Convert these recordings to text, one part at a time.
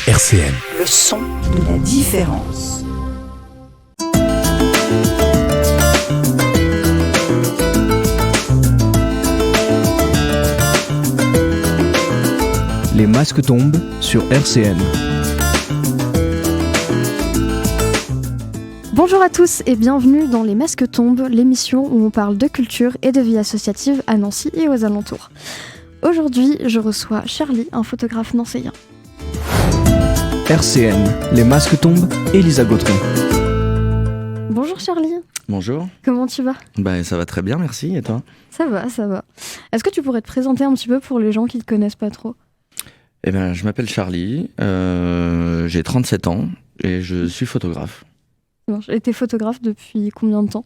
RCN. Le son de la différence. Les masques tombent sur RCN. Bonjour à tous et bienvenue dans Les Masques tombent, l'émission où on parle de culture et de vie associative à Nancy et aux alentours. Aujourd'hui, je reçois Charlie, un photographe nancéien. RCN, Les masques tombent, Elisa Gautron. Bonjour Charlie. Bonjour. Comment tu vas ? Ça va très bien, merci. Et toi ? Ça va. Est-ce que tu pourrais te présenter un petit peu pour les gens qui ne te connaissent pas trop ? Je m'appelle Charlie, j'ai 37 ans et je suis photographe. Et t'es photographe depuis combien de temps ?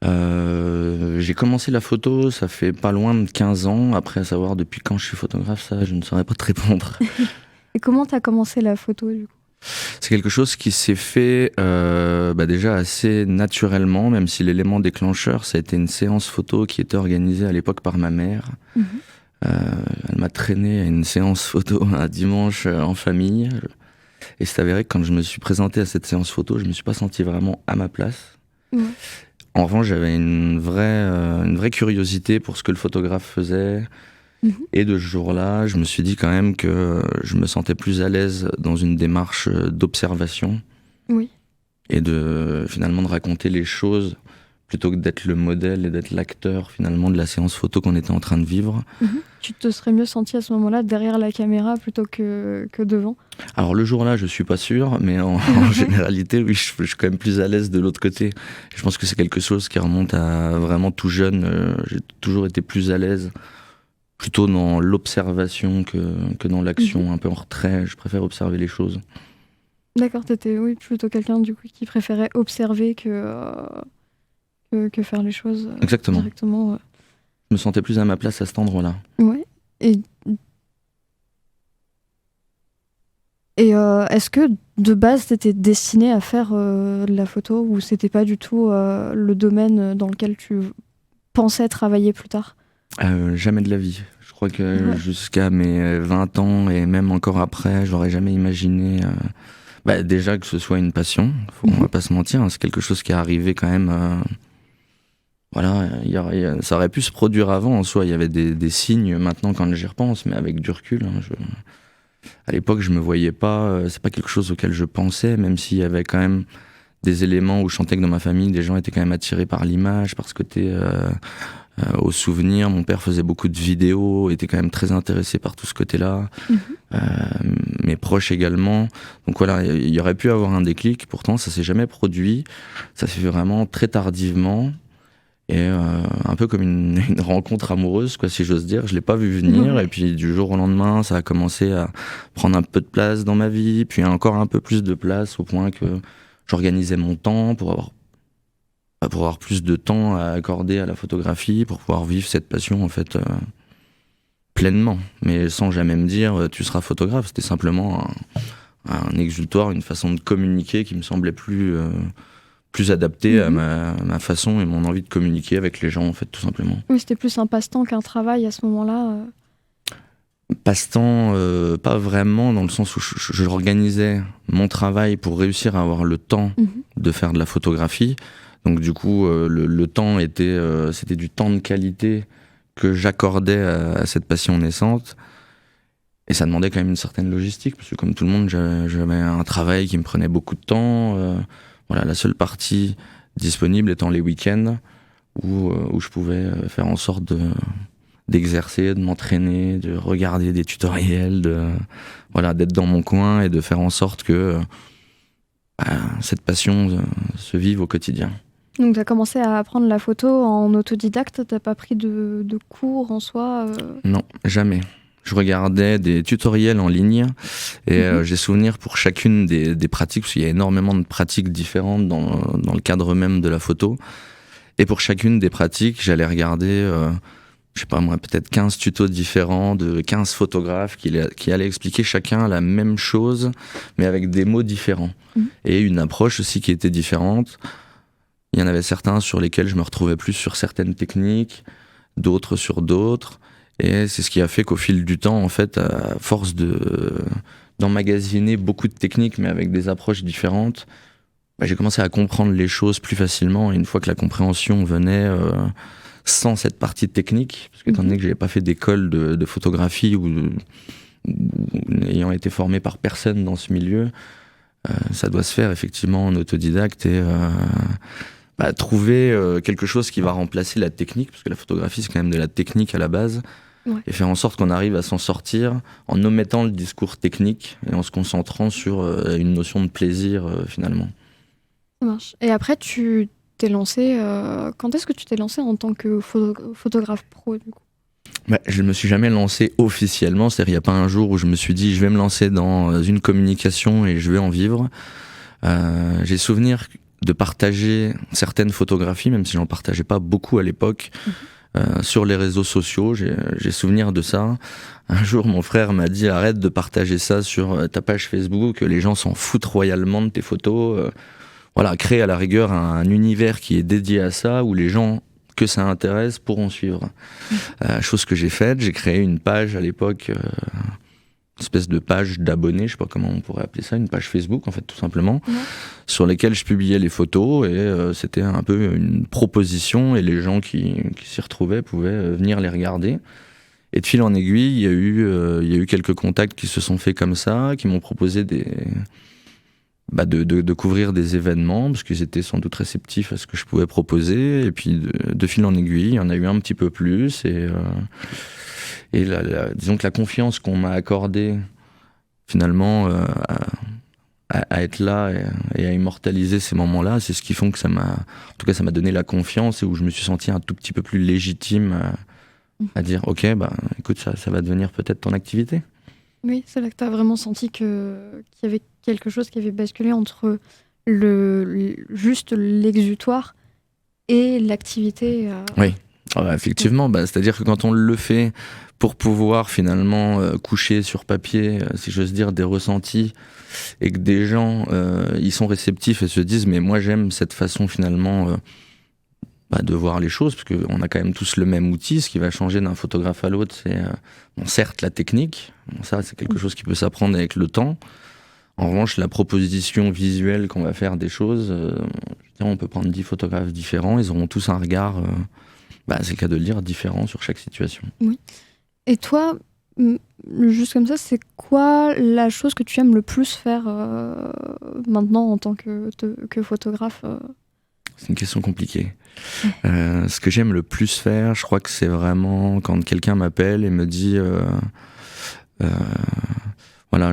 J'ai commencé la photo, ça fait pas loin de 15 ans. Après, à savoir depuis quand je suis photographe, ça, je ne saurais pas te répondre. Et comment t'as commencé la photo du coup ? C'est quelque chose qui s'est fait déjà assez naturellement, même si l'élément déclencheur, ça a été une séance photo qui était organisée à l'époque par ma mère. Elle m'a traîné à une séance photo un dimanche en famille. Et c'est avéré que quand je me suis présenté à cette séance photo, je me suis pas senti vraiment à ma place. En revanche, j'avais une vraie curiosité pour ce que le photographe faisait. Et de ce jour-là, je me suis dit quand même que je me sentais plus à l'aise dans une démarche d'observation. Oui. Et finalement de raconter les choses plutôt que d'être le modèle et d'être l'acteur finalement de la séance photo qu'on était en train de vivre. Tu te serais mieux senti à ce moment-là derrière la caméra plutôt que devant ? Alors le jour-là, je suis pas sûr, mais en généralité, oui, je suis quand même plus à l'aise de l'autre côté. Je pense que c'est quelque chose qui remonte à vraiment tout jeune. J'ai toujours été plus à l'aise, plutôt dans l'observation que dans l'action, un peu en retrait. Je préfère observer les choses. D'accord, t'étais plutôt quelqu'un du coup qui préférait observer que faire les choses Exactement. Directement. Je me sentais plus à ma place à cet endroit-là. Ouais. Et est-ce que de base t'étais destiné à faire de la photo ou c'était pas du tout le domaine dans lequel tu pensais travailler plus tard ? Jamais de la vie. Je crois que jusqu'à mes 20 ans et même encore après, j'aurais jamais imaginé déjà que ce soit une passion. On va pas se mentir, c'est quelque chose qui est arrivé quand même. Ça aurait pu se produire avant en soi. Il y avait des signes maintenant quand j'y repense, mais avec du recul. À l'époque, je me voyais pas. C'est pas quelque chose auquel je pensais, même s'il y avait quand même des éléments où je sentais que dans ma famille, des gens étaient quand même attirés par l'image, par ce côté au souvenir. Mon père faisait beaucoup de vidéos, était quand même très intéressé par tout ce côté-là. Mes proches également. Donc voilà, il y aurait pu avoir un déclic. Pourtant, ça s'est jamais produit. Ça s'est fait vraiment très tardivement. Et un peu comme une rencontre amoureuse, quoi, si j'ose dire. Je l'ai pas vu venir, et puis du jour au lendemain, ça a commencé à prendre un peu de place dans ma vie, puis encore un peu plus de place, au point que j'organisais mon temps pour avoir plus de temps à accorder à la photographie, pour pouvoir vivre cette passion en fait pleinement, mais sans jamais me dire tu seras photographe. C'était simplement un exutoire, une façon de communiquer qui me semblait plus adapté à ma façon et mon envie de communiquer avec les gens, en fait, tout simplement. Oui, c'était plus un passe-temps qu'un travail à ce moment-là. Passe-temps, pas vraiment, dans le sens où je organisais mon travail pour réussir à avoir le temps de faire de la photographie. Donc du coup, le temps c'était du temps de qualité que j'accordais à cette passion naissante. Et ça demandait quand même une certaine logistique, parce que comme tout le monde, j'avais un travail qui me prenait beaucoup de temps. La seule partie disponible étant les week-ends où je pouvais faire en sorte d'exercer, de m'entraîner, de regarder des tutoriels, d'être dans mon coin et de faire en sorte que cette passion se vive au quotidien. Donc tu as commencé à apprendre la photo en autodidacte, t'as pas pris de cours en soi Non, jamais. Je regardais des tutoriels en ligne et j'ai souvenir pour chacune des pratiques, parce qu'il y a énormément de pratiques différentes dans le cadre même de la photo. Et pour chacune des pratiques, j'allais regarder, peut-être 15 tutos différents de 15 photographes qui allaient expliquer chacun la même chose, mais avec des mots différents. Et une approche aussi qui était différente. Il y en avait certains sur lesquels je me retrouvais plus sur certaines techniques, d'autres sur d'autres. Et c'est ce qui a fait qu'au fil du temps, en fait, à force de d'emmagasiner beaucoup de techniques, mais avec des approches différentes, j'ai commencé à comprendre les choses plus facilement. Et une fois que la compréhension venait sans cette partie technique, parce que étant donné que j'avais pas fait d'école de photographie ou ayant été formé par personne dans ce milieu, ça doit se faire effectivement en autodidacte et trouver quelque chose qui va remplacer la technique, parce que la photographie c'est quand même de la technique à la base, et faire en sorte qu'on arrive à s'en sortir en omettant le discours technique et en se concentrant sur une notion de plaisir finalement. Ça marche. Et après, tu t'es lancé. Quand est-ce que tu t'es lancé en tant que photographe pro du coup ? Je ne me suis jamais lancé officiellement, c'est-à-dire il n'y a pas un jour où je me suis dit je vais me lancer dans une communication et je vais en vivre. J'ai souvenir de partager certaines photographies, même si j'en partageais pas beaucoup à l'époque, sur les réseaux sociaux. J'ai souvenir de ça. Un jour, mon frère m'a dit arrête de partager ça sur ta page Facebook, les gens s'en foutent royalement de tes photos. Crée à la rigueur un univers qui est dédié à ça, où les gens que ça intéresse pourront suivre. Chose que j'ai faite, j'ai créé une page à l'époque, une espèce de page d'abonnés, je sais pas comment on pourrait appeler ça, une page Facebook en fait tout simplement, sur lesquelles je publiais les photos et c'était un peu une proposition et les gens qui s'y retrouvaient pouvaient venir les regarder. Et de fil en aiguille, il y a eu quelques contacts qui se sont faits comme ça, qui m'ont proposé de couvrir des événements, parce qu'ils étaient sans doute réceptifs à ce que je pouvais proposer, et puis de fil en aiguille, il y en a eu un petit peu plus, et disons que la confiance qu'on m'a accordée, finalement, à être là et à immortaliser ces moments-là, c'est ce qui font que ça m'a donné la confiance, et où je me suis senti un tout petit peu plus légitime à dire, ok, écoute, ça va devenir peut-être ton activité. Oui, c'est là que tu as vraiment senti qu'il y avait quelque chose qui avait basculé entre juste l'exutoire et l'activité. Oui, effectivement. C'est-à-dire que quand on le fait pour pouvoir finalement coucher sur papier, si j'ose dire, des ressentis, et que des gens ils sont réceptifs et se disent mais moi j'aime cette façon finalement de voir les choses, parce qu'on a quand même tous le même outil. Ce qui va changer d'un photographe à l'autre, c'est certes la technique. Ça, c'est quelque chose qui peut s'apprendre avec le temps. En revanche, la proposition visuelle qu'on va faire des choses, on peut prendre 10 photographes différents, ils auront tous un regard, c'est le cas de le dire, différent sur chaque situation. Oui. Et toi, juste comme ça, c'est quoi la chose que tu aimes le plus faire maintenant en tant que photographe C'est une question compliquée. Ce que j'aime le plus faire, je crois que c'est vraiment quand quelqu'un m'appelle et me dit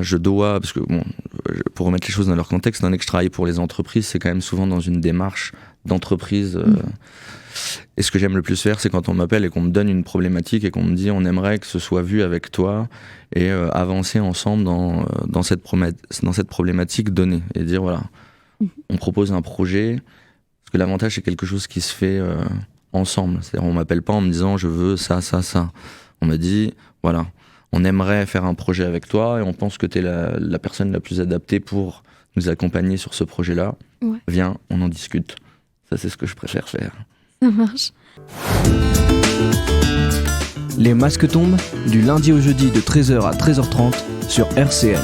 je dois, parce que pour remettre les choses dans leur contexte, étant donné que je travaille pour les entreprises, c'est quand même souvent dans une démarche d'entreprise. Et ce que j'aime le plus faire, c'est quand on m'appelle et qu'on me donne une problématique et qu'on me dit on aimerait que ce soit vu avec toi et avancer ensemble dans cette problématique donnée. Et dire on propose un projet. Parce que l'avantage, c'est quelque chose qui se fait ensemble. C'est-à-dire, on m'appelle pas en me disant je veux ça, ça, ça. On m'a dit, on aimerait faire un projet avec toi et on pense que tu es la personne la plus adaptée pour nous accompagner sur ce projet-là. Ouais. Viens, on en discute. Ça, c'est ce que je préfère faire. Ça marche. Les masques tombent, du lundi au jeudi de 13h à 13h30 sur RCN.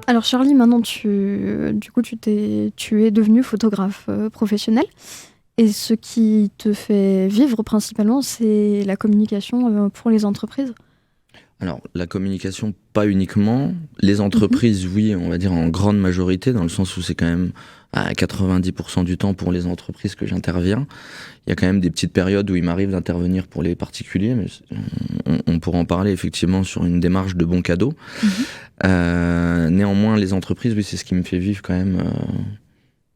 Alors Charlie, maintenant tu es devenu photographe professionnel et ce qui te fait vivre principalement, c'est la communication pour les entreprises. Alors la communication, pas uniquement. Les entreprises, oui, on va dire en grande majorité, dans le sens où c'est quand même à 90% du temps pour les entreprises que j'interviens. Il y a quand même des petites périodes où il m'arrive d'intervenir pour les particuliers, mais on pourra en parler effectivement sur une démarche de bon cadeau. Néanmoins, les entreprises, oui, c'est ce qui me fait vivre quand même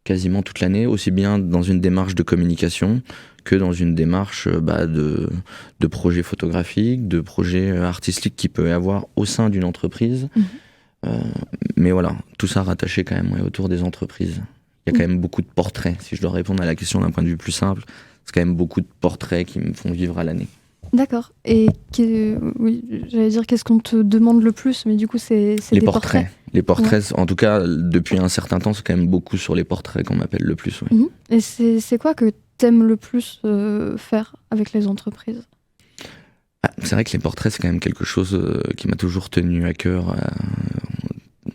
quasiment toute l'année, aussi bien dans une démarche de communication que dans une démarche de projets photographiques, de projets artistiques qu'il peut y avoir au sein d'une entreprise. Mais voilà, tout ça rattaché quand même autour des entreprises. Il y a quand même beaucoup de portraits, si je dois répondre à la question d'un point de vue plus simple, c'est quand même beaucoup de portraits qui me font vivre à l'année. D'accord. Et oui, j'allais dire qu'est-ce qu'on te demande le plus, mais du coup c'est les des portraits. Les portraits, en tout cas depuis un certain temps, c'est quand même beaucoup sur les portraits qu'on m'appelle le plus. Oui. Et c'est quoi que t'aimes le plus faire avec les entreprises ? C'est vrai que les portraits, c'est quand même quelque chose qui m'a toujours tenu à cœur,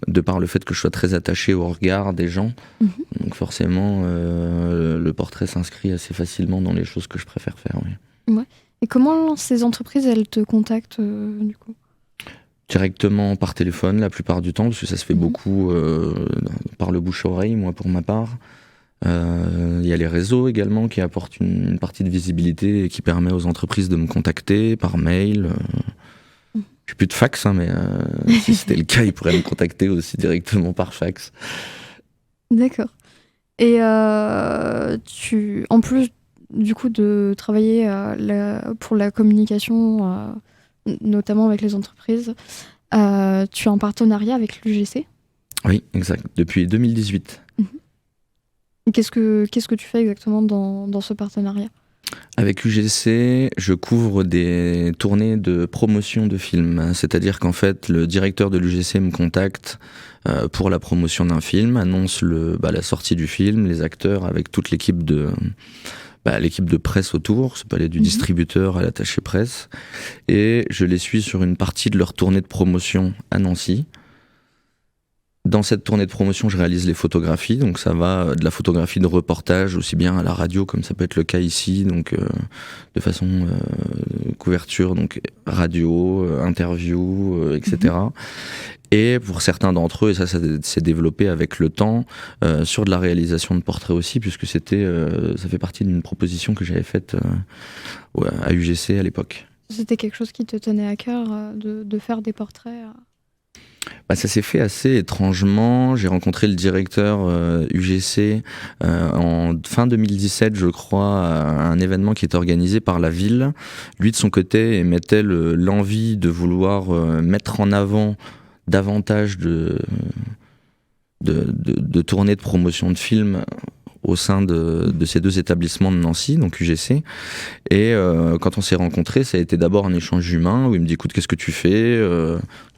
de par le fait que je sois très attaché au regard des gens. Donc forcément, le portrait s'inscrit assez facilement dans les choses que je préfère faire. Oui. Ouais. Et comment ces entreprises, elles te contactent du coup ? Directement par téléphone la plupart du temps, parce que ça se fait beaucoup par le bouche-oreille, moi pour ma part. Il y a les réseaux également qui apportent une partie de visibilité et qui permet aux entreprises de me contacter par mail. J'ai plus de fax, hein, mais si c'était le cas, ils pourraient me contacter aussi directement par fax. D'accord. Et en plus du coup de travailler pour la communication, notamment avec les entreprises, tu as un partenariat avec l'UGC ? Oui, exact. Depuis 2018. Qu'est-ce que tu fais exactement dans ce partenariat ? Avec UGC, je couvre des tournées de promotion de films. C'est-à-dire qu'en fait, le directeur de l'UGC me contacte pour la promotion d'un film, annonce la sortie du film, les acteurs avec toute l'équipe de presse autour. Ça peut aller du distributeur à l'attaché presse. Et je les suis sur une partie de leur tournée de promotion à Nancy. Dans cette tournée de promotion, je réalise les photographies, donc ça va de la photographie de reportage aussi bien à la radio comme ça peut être le cas ici, donc de façon couverture, donc radio, interview, etc. Et pour certains d'entre eux, et ça s'est développé avec le temps, sur de la réalisation de portraits aussi, puisque ça fait partie d'une proposition que j'avais faite à UGC à l'époque. C'était quelque chose qui te tenait à cœur de faire des portraits Ça s'est fait assez étrangement. J'ai rencontré le directeur UGC en fin 2017, je crois, à un événement qui était organisé par la ville. Lui, de son côté, émettait l'envie de vouloir mettre en avant davantage de tournées de promotion de films au sein de ces deux établissements de Nancy, donc UGC. Et quand on s'est rencontrés, ça a été d'abord un échange humain où il me dit écoute, qu'est-ce que tu fais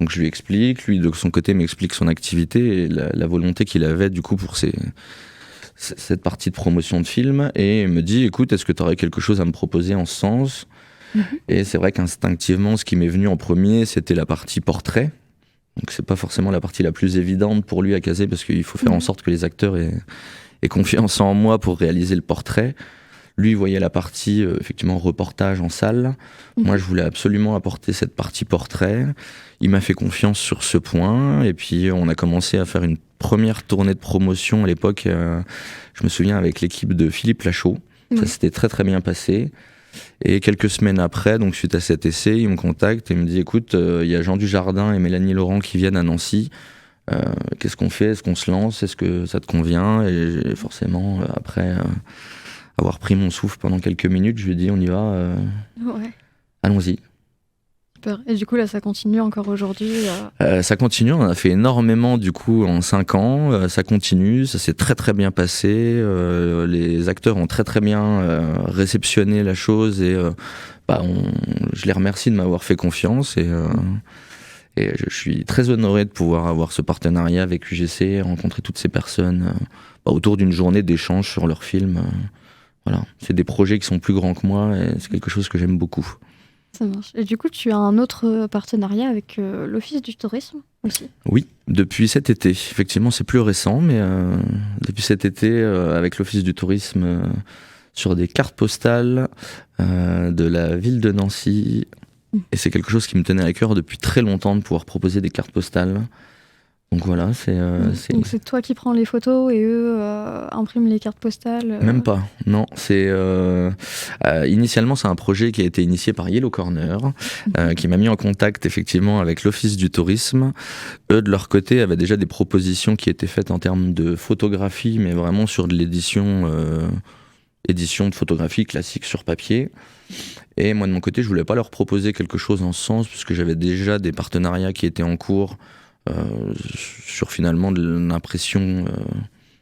donc je lui explique, lui de son côté m'explique son activité et la volonté qu'il avait du coup pour cette partie de promotion de film, et il me dit écoute, est-ce que tu aurais quelque chose à me proposer en ce sens? Et c'est vrai qu'instinctivement, ce qui m'est venu en premier, c'était la partie portrait. Donc c'est pas forcément la partie la plus évidente pour lui à caser, parce qu'il faut faire en sorte que les acteurs aient confiance en moi pour réaliser le portrait. Lui voyait la partie effectivement reportage en salle. Moi je voulais absolument apporter cette partie portrait. Il m'a fait confiance sur ce point, et puis on a commencé à faire une première tournée de promotion à l'époque, je me souviens, avec l'équipe de Philippe Lachaud. Ça s'était très très bien passé. Et quelques semaines après, donc suite à cet essai, il me contacte et me dit écoute, il y a Jean Dujardin et Mélanie Laurent qui viennent à Nancy. Qu'est-ce qu'on fait? Est-ce qu'on se lance? Est-ce que ça te convient? Et forcément, après avoir pris mon souffle pendant quelques minutes, je lui ai dit on y va, allons-y. Super. Et du coup là ça continue encore aujourd'hui Ça continue, on a fait énormément du coup en 5 ans, ça continue, ça s'est très très bien passé, les acteurs ont très très bien réceptionné la chose, et je les remercie de m'avoir fait confiance, et je suis très honoré de pouvoir avoir ce partenariat avec UGC, rencontrer toutes ces personnes autour d'une journée d'échange sur leurs films. Voilà, c'est des projets qui sont plus grands que moi, et c'est quelque chose que j'aime beaucoup. Ça marche. Et du coup, tu as un autre partenariat avec l'Office du tourisme aussi? Oui, depuis cet été. Effectivement, c'est plus récent, mais depuis cet été, avec l'Office du tourisme, sur des cartes postales de la ville de Nancy. Et c'est quelque chose qui me tenait à cœur depuis très longtemps, de pouvoir proposer des cartes postales. Donc voilà, Donc c'est toi qui prends les photos et eux impriment les cartes postales Même pas, non. Initialement, c'est un projet qui a été initié par Yellow Corner, qui m'a mis en contact effectivement avec l'Office du tourisme. Eux, de leur côté, avaient déjà des propositions qui étaient faites en termes de photographie, mais vraiment sur de l'édition de photographie classique sur papier. Et moi, de mon côté, je voulais pas leur proposer quelque chose en ce sens, puisque j'avais déjà des partenariats qui étaient en cours sur finalement de l'impression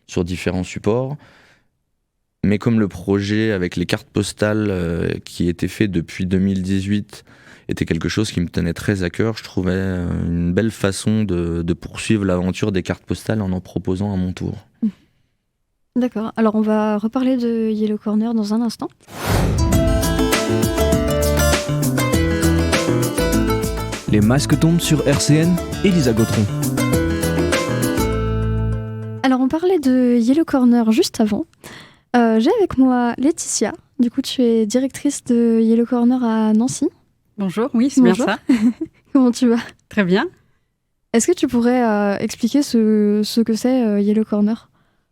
sur différents supports. Mais comme le projet avec les cartes postales qui était fait depuis 2018 était quelque chose qui me tenait très à cœur, je trouvais une belle façon de poursuivre l'aventure des cartes postales en proposant à mon tour. D'accord, alors on va reparler de Yellow Corner dans un instant. Les masques tombent sur RCN, Elisa Gautron. Alors on parlait de Yellow Corner juste avant. J'ai avec moi Laetitia. Du coup, tu es directrice de Yellow Corner à Nancy. Bonjour, oui, c'est Bonjour. bien ça. Comment tu vas ? Très bien. Est-ce que tu pourrais expliquer ce que c'est Yellow Corner ?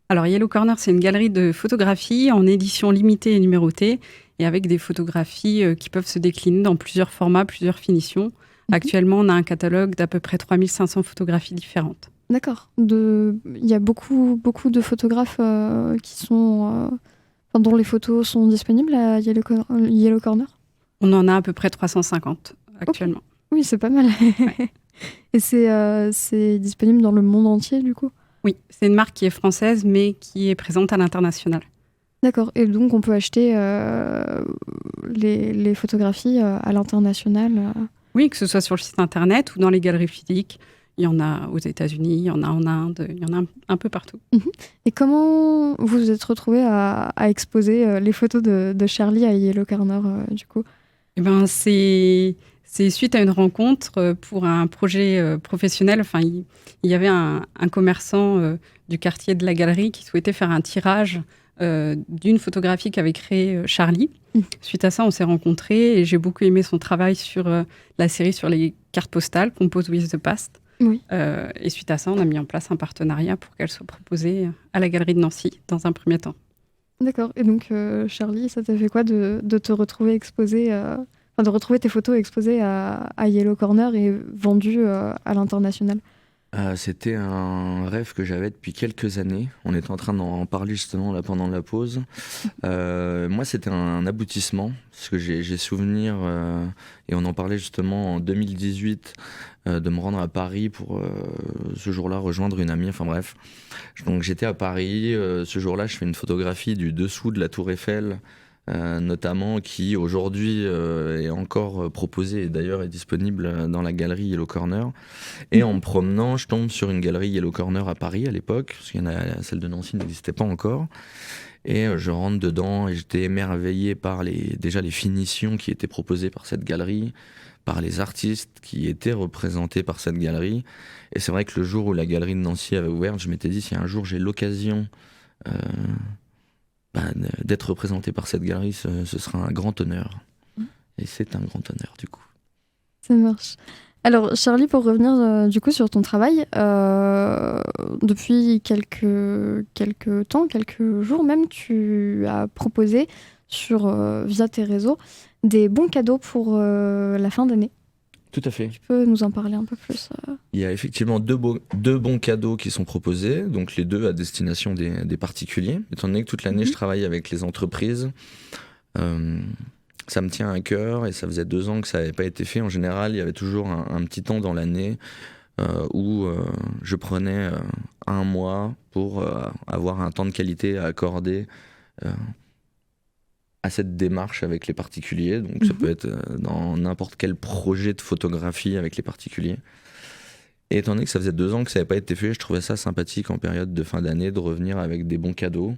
Alors, Yellow Corner, c'est une galerie de photographie en édition limitée et numérotée, et avec des photographies qui peuvent se décliner dans plusieurs formats, plusieurs finitions. Actuellement, on a un catalogue d'à peu près 3500 photographies différentes. D'accord. Il y a beaucoup de photographes dont les photos sont disponibles à Yellow Corner ? On en a à peu près 350 actuellement. Okay. Oui, c'est pas mal. Ouais. Et c'est disponible dans le monde entier, du coup ? Oui, c'est une marque qui est française, mais qui est présente à l'international. D'accord. Et donc, on peut acheter les photographies à l'international Oui, que ce soit sur le site internet ou dans les galeries physiques. Il y en a aux États-Unis, il y en a en Inde, il y en a un peu partout. Et comment vous vous êtes retrouvés à exposer les photos de Charlie à Yellow Corner, du coup ? Eh ben, c'est suite à une rencontre pour un projet professionnel. Enfin, il y avait un commerçant du quartier de la galerie qui souhaitait faire un tirage d'une photographie qu'avait créée Charlie. Suite à ça, on s'est rencontrés et j'ai beaucoup aimé son travail sur la série sur les cartes postales, Compose with the Past. Oui. Et suite à ça, on a mis en place un partenariat pour qu'elle soit proposée à la galerie de Nancy dans un premier temps. D'accord. Et donc, Charlie, ça t'a fait quoi de te retrouver exposé, de retrouver tes photos exposées à Yellow Corner et vendues à l'international ? C'était un rêve que j'avais depuis quelques années. On était en train d'en parler justement là pendant la pause. Moi, c'était un aboutissement, parce que j'ai souvenir, et on en parlait justement en 2018, de me rendre à Paris pour ce jour-là rejoindre une amie. Enfin bref, donc j'étais à Paris. Ce jour-là, je fais une photographie du dessous de la Tour Eiffel. Notamment qui aujourd'hui est encore proposé et d'ailleurs est disponible dans la galerie Yellow Corner. Et en me promenant, je tombe sur une galerie Yellow Corner à Paris à l'époque, parce qu'il y en a, celle de Nancy n'existait pas encore. Et je rentre dedans et j'étais émerveillé par déjà les finitions qui étaient proposées par cette galerie, par les artistes qui étaient représentés par cette galerie. Et c'est vrai que le jour où la galerie de Nancy avait ouvert, je m'étais dit, si un jour j'ai l'occasion d'être représenté par cette galerie, ce sera un grand honneur. Et c'est un grand honneur, du coup. Ça marche. Alors, Charlie, pour revenir du coup sur ton travail, depuis quelques temps, quelques jours même, tu as proposé via tes réseaux des bons cadeaux pour la fin d'année. Tout à fait. Tu peux nous en parler un peu plus Il y a effectivement deux bons cadeaux qui sont proposés, donc les deux à destination des particuliers. Étant donné que toute l'année, je travaille avec les entreprises, ça me tient à cœur et ça faisait 2 ans que ça n'avait pas été fait. En général, il y avait toujours un petit temps dans l'année où je prenais 1 mois pour avoir un temps de qualité à accorder à cette démarche avec les particuliers. Donc ça peut être dans n'importe quel projet de photographie avec les particuliers. Et étant donné que ça faisait 2 ans que ça n'avait pas été fait, je trouvais ça sympathique en période de fin d'année de revenir avec des bons cadeaux.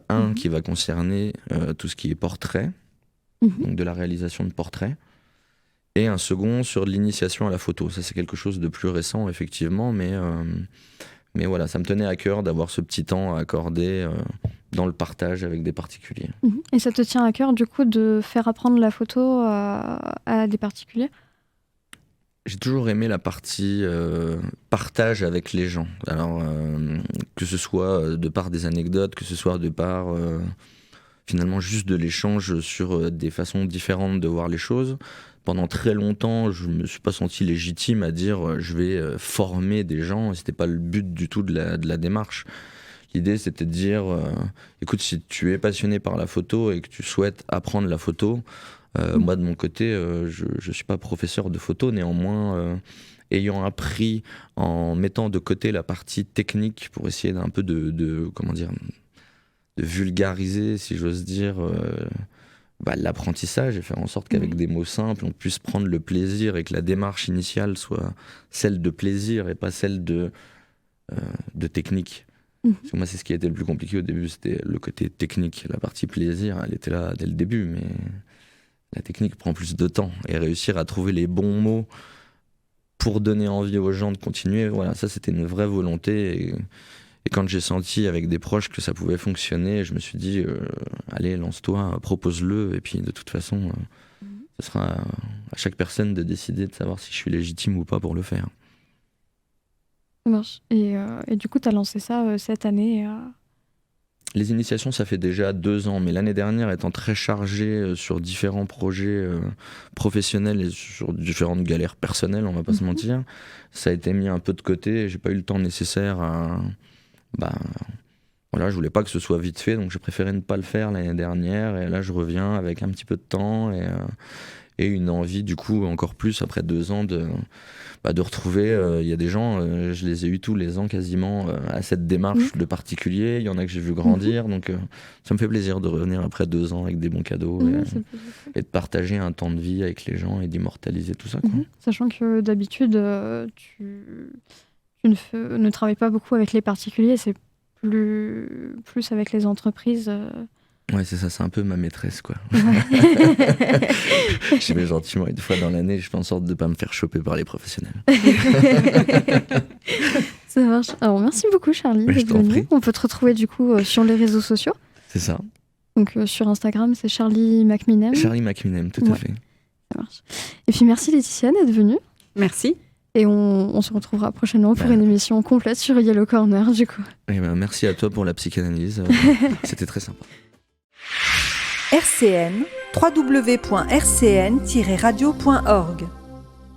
Un qui va concerner tout ce qui est portrait, donc de la réalisation de portraits. Et un second sur l'initiation à la photo. Ça, c'est quelque chose de plus récent, effectivement, mais voilà, ça me tenait à cœur d'avoir ce petit temps à accorder dans le partage avec des particuliers. Et ça te tient à cœur, du coup, de faire apprendre la photo à des particuliers ? J'ai toujours aimé la partie partage avec les gens. Alors, que ce soit de par des anecdotes, que ce soit de par finalement juste de l'échange sur des façons différentes de voir les choses. Pendant très longtemps, je me suis pas senti légitime à dire je vais former des gens. C'était pas le but du tout de la démarche. L'idée, c'était de dire écoute, si tu es passionné par la photo et que tu souhaites apprendre la photo, moi de mon côté, je suis pas professeur de photo, néanmoins, ayant appris en mettant de côté la partie technique pour essayer d'un peu de vulgariser, si j'ose dire, l'apprentissage et faire en sorte qu'avec des mots simples, on puisse prendre le plaisir et que la démarche initiale soit celle de plaisir et pas celle de technique. Parce que moi, c'est ce qui a été le plus compliqué au début, c'était le côté technique. La partie plaisir, elle était là dès le début, mais la technique prend plus de temps. Et réussir à trouver les bons mots pour donner envie aux gens de continuer. Voilà, ça c'était une vraie volonté. Et quand j'ai senti avec des proches que ça pouvait fonctionner, je me suis dit, allez, lance-toi, propose-le. Et puis de toute façon, ce sera à chaque personne de décider de savoir si je suis légitime ou pas pour le faire. Ça marche. Et du coup, tu as lancé ça cette année Les initiations, ça fait déjà 2 ans, mais l'année dernière, étant très chargée sur différents projets professionnels et sur différentes galères personnelles, on va pas se mentir, ça a été mis un peu de côté et j'ai pas eu le temps nécessaire à... Voilà, je voulais pas que ce soit vite fait, donc j'ai préféré ne pas le faire l'année dernière, et là je reviens avec un petit peu de temps et une envie du coup encore plus après 2 ans de retrouver. Il y a des gens, je les ai eus tous les ans quasiment à cette démarche de particulier, il y en a que j'ai vu grandir, donc ça me fait plaisir de revenir après 2 ans avec des bons cadeaux et de partager un temps de vie avec les gens et d'immortaliser tout ça, quoi. Sachant que d'habitude tu ne travailles pas beaucoup avec les particuliers, c'est plus avec les entreprises. Ouais, c'est ça, c'est un peu ma maîtresse, quoi. J'y vais gentiment 1 fois dans l'année, je fais en sorte de ne pas me faire choper par les professionnels. Ça marche. Alors, merci beaucoup, Charlie, d'être venu. On peut te retrouver du coup sur les réseaux sociaux. C'est ça. Donc sur Instagram, c'est Charlie McMinem. Charlie McMinem, tout à fait. Ça marche. Et puis merci Laetitia d'être venue. Merci. Et on se retrouvera prochainement pour une émission complète sur Yellow Corner, du coup. Et merci à toi pour la psychanalyse. C'était très sympa. RCN, www.rcn-radio.org